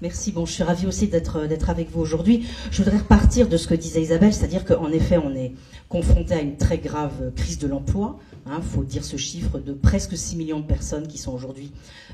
Merci. Bon, je suis ravie aussi d'être avec vous aujourd'hui. Je voudrais repartir de ce que disait Isabelle, c'est-à-dire qu'en effet, on est confronté à une très grave crise de l'emploi. Faut dire ce chiffre de presque 6 millions de personnes qui sont aujourd'hui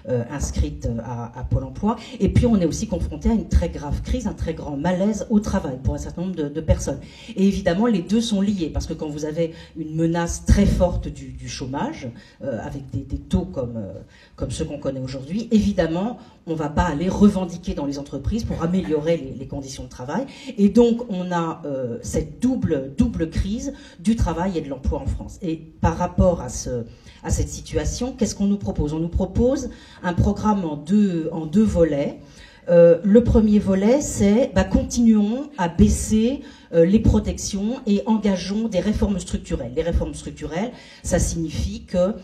inscrites à Pôle emploi. Et puis, on est aussi confronté à une très grave crise, un très grand malaise au travail pour un certain nombre de personnes. Et évidemment, les deux sont liés, parce que quand vous avez une menace très forte du chômage, avec des taux comme ceux qu'on connaît aujourd'hui, évidemment, on ne va pas aller revendiquer dans les entreprises pour améliorer les conditions de travail. Et donc, on a cette double crise du travail et de l'emploi en France. Et par rapport à cette situation, qu'est-ce qu'on nous propose? On nous propose un programme en deux volets. Le premier volet, c'est continuons à baisser les protections et engageons des réformes structurelles. Les réformes structurelles, ça signifie que,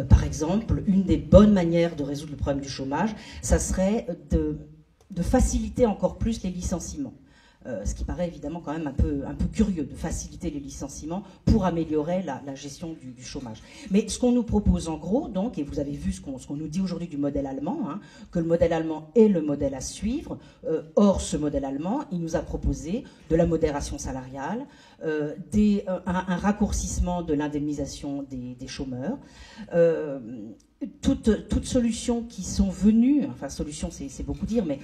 par exemple, une des bonnes manières de résoudre le problème du chômage, ça serait de faciliter encore plus les licenciements. Ce qui paraît évidemment quand même un peu curieux, de faciliter les licenciements pour améliorer la gestion du chômage. Mais ce qu'on nous propose en gros, donc, et vous avez vu ce qu'on nous dit aujourd'hui du modèle allemand, que le modèle allemand est le modèle à suivre. Or, ce modèle allemand, il nous a proposé de la modération salariale, un raccourcissement de l'indemnisation des chômeurs, toutes solutions qui sont venues, enfin solutions c'est beaucoup dire, mais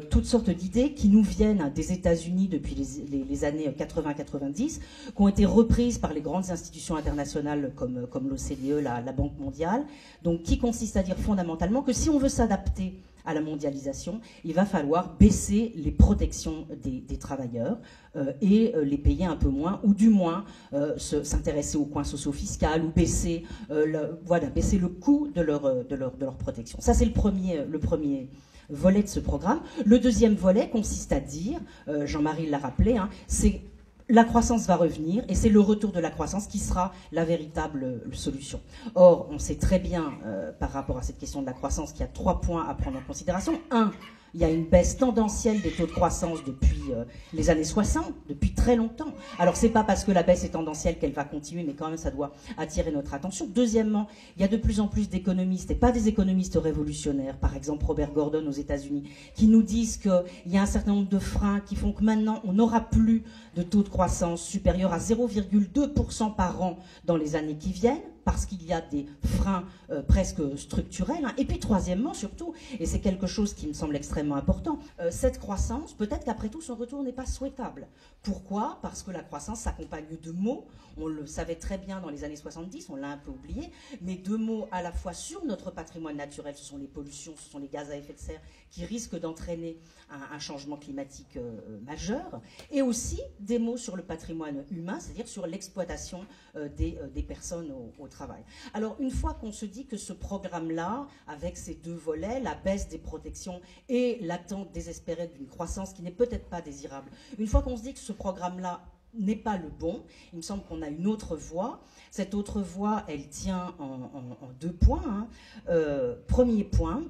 toutes sortes d'idées qui nous viennent des États-Unis depuis les années 80-90, qui ont été reprises par les grandes institutions internationales comme l'OCDE, la Banque mondiale, donc qui consiste à dire fondamentalement que si on veut s'adapter à la mondialisation, il va falloir baisser les protections des travailleurs et les payer un peu moins, ou du moins s'intéresser aux coins socio-fiscaux, ou baisser le coût de leur protection. Ça, c'est le premier volet de ce programme. Le deuxième volet consiste à dire, Jean-Marie l'a rappelé, c'est la croissance va revenir, et c'est le retour de la croissance qui sera la véritable solution. Or, on sait très bien, par rapport à cette question de la croissance, qu'il y a 3 points à prendre en considération. Un, il y a une baisse tendancielle des taux de croissance depuis les années 60, depuis très longtemps. Alors, c'est pas parce que la baisse est tendancielle qu'elle va continuer, mais quand même, ça doit attirer notre attention. Deuxièmement, il y a de plus en plus d'économistes, et pas des économistes révolutionnaires, par exemple Robert Gordon aux États-Unis, qui nous disent qu'il y a un certain nombre de freins qui font que maintenant, on n'aura plus de taux de croissance supérieur à 0,2% par an dans les années qui viennent, parce qu'il y a des freins presque structurels. Et puis troisièmement, surtout, et c'est quelque chose qui me semble extrêmement important, cette croissance, peut-être qu'après tout, son retour n'est pas souhaitable. Pourquoi? Parce que la croissance s'accompagne de mots, on le savait très bien dans les années 70, on l'a un peu oublié, mais de mots à la fois sur notre patrimoine naturel, ce sont les pollutions, ce sont les gaz à effet de serre qui risquent d'entraîner un changement climatique majeur, et aussi des mots sur le patrimoine humain, c'est-à-dire sur l'exploitation des personnes au travail. Alors, une fois qu'on se dit que ce programme-là, avec ces deux volets, la baisse des protections et l'attente désespérée d'une croissance qui n'est peut-être pas désirable, une fois qu'on se dit que ce programme-là n'est pas le bon, il me semble qu'on a une autre voie. Cette autre voie, elle tient en 2 points. Premier point,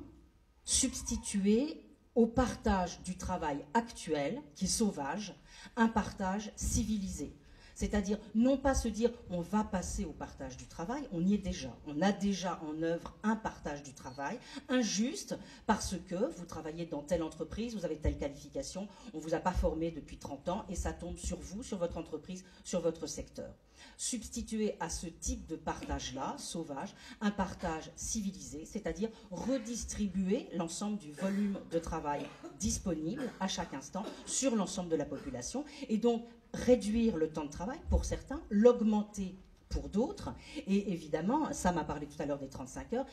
substituer au partage du travail actuel, qui est sauvage, un partage civilisé. C'est-à-dire, non pas se dire on va passer au partage du travail, on y est déjà. On a déjà en œuvre un partage du travail, injuste, parce que vous travaillez dans telle entreprise, vous avez telle qualification, on ne vous a pas formé depuis 30 ans, et ça tombe sur vous, sur votre entreprise, sur votre secteur. Substituer à ce type de partage-là, sauvage, un partage civilisé, c'est-à-dire redistribuer l'ensemble du volume de travail disponible à chaque instant sur l'ensemble de la population, et donc réduire le temps de travail pour certains, l'augmenter pour d'autres, et évidemment, ça m'a parlé tout à l'heure des 35 heures,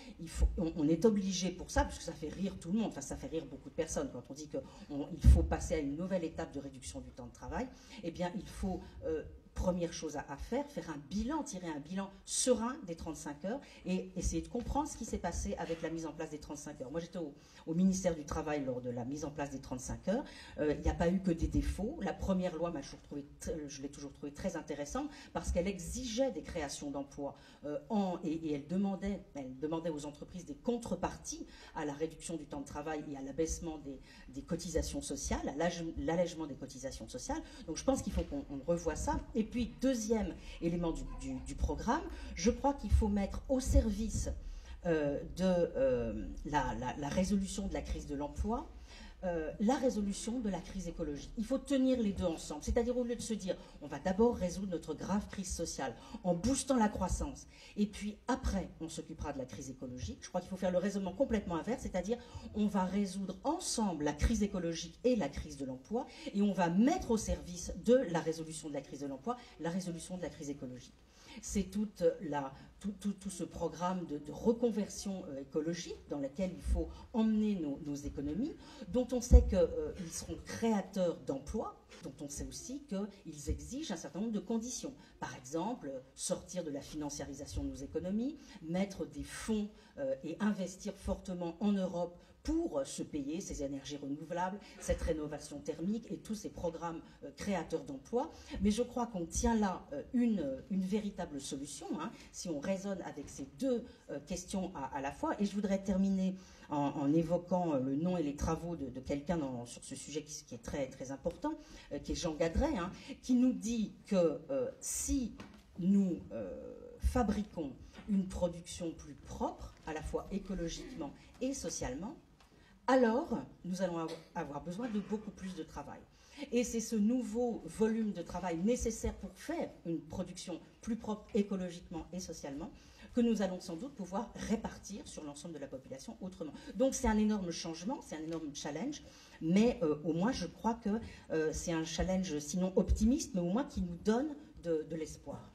on est obligé pour ça, parce que ça fait rire tout le monde, enfin ça fait rire beaucoup de personnes, quand on dit qu'il faut passer à une nouvelle étape de réduction du temps de travail, eh bien il faut... première chose à faire un bilan, tirer un bilan serein des 35 heures et essayer de comprendre ce qui s'est passé avec la mise en place des 35 heures. Moi, j'étais au ministère du Travail lors de la mise en place des 35 heures. Il n'y a pas eu que des défauts. La première loi, je l'ai toujours trouvée très intéressante parce qu'elle exigeait des créations d'emplois et elle demandait aux entreprises des contreparties à la réduction du temps de travail et à l'abaissement des cotisations sociales, à l'allègement des cotisations sociales. Donc, je pense qu'il faut qu'on revoie ça. Et puis, deuxième élément du programme, je crois qu'il faut mettre au service de la résolution de la crise de l'emploi la résolution de la crise écologique. Il faut tenir les deux ensemble. C'est-à-dire, au lieu de se dire, on va d'abord résoudre notre grave crise sociale en boostant la croissance, et puis après, on s'occupera de la crise écologique. Je crois qu'il faut faire le raisonnement complètement inverse, c'est-à-dire, on va résoudre ensemble la crise écologique et la crise de l'emploi, et on va mettre au service de la résolution de la crise de l'emploi, la résolution de la crise écologique. C'est tout ce programme de reconversion écologique dans lequel il faut emmener nos économies, dont on sait qu'ils seront créateurs d'emplois, dont on sait aussi qu'ils exigent un certain nombre de conditions. Par exemple, sortir de la financiarisation de nos économies, mettre des fonds et investir fortement en Europe pour se payer ces énergies renouvelables, cette rénovation thermique et tous ces programmes créateurs d'emplois. Mais je crois qu'on tient là une véritable solution, hein, si on raisonne avec ces deux questions à la fois. Et je voudrais terminer en évoquant le nom et les travaux de quelqu'un sur ce sujet qui est très, très important, qui est Jean Gadret, hein, qui nous dit que si nous fabriquons une production plus propre, à la fois écologiquement et socialement, alors nous allons avoir besoin de beaucoup plus de travail. Et c'est ce nouveau volume de travail nécessaire pour faire une production plus propre écologiquement et socialement que nous allons sans doute pouvoir répartir sur l'ensemble de la population autrement. Donc c'est un énorme changement, c'est un énorme challenge, mais au moins je crois que c'est un challenge sinon optimiste, mais au moins qui nous donne de l'espoir.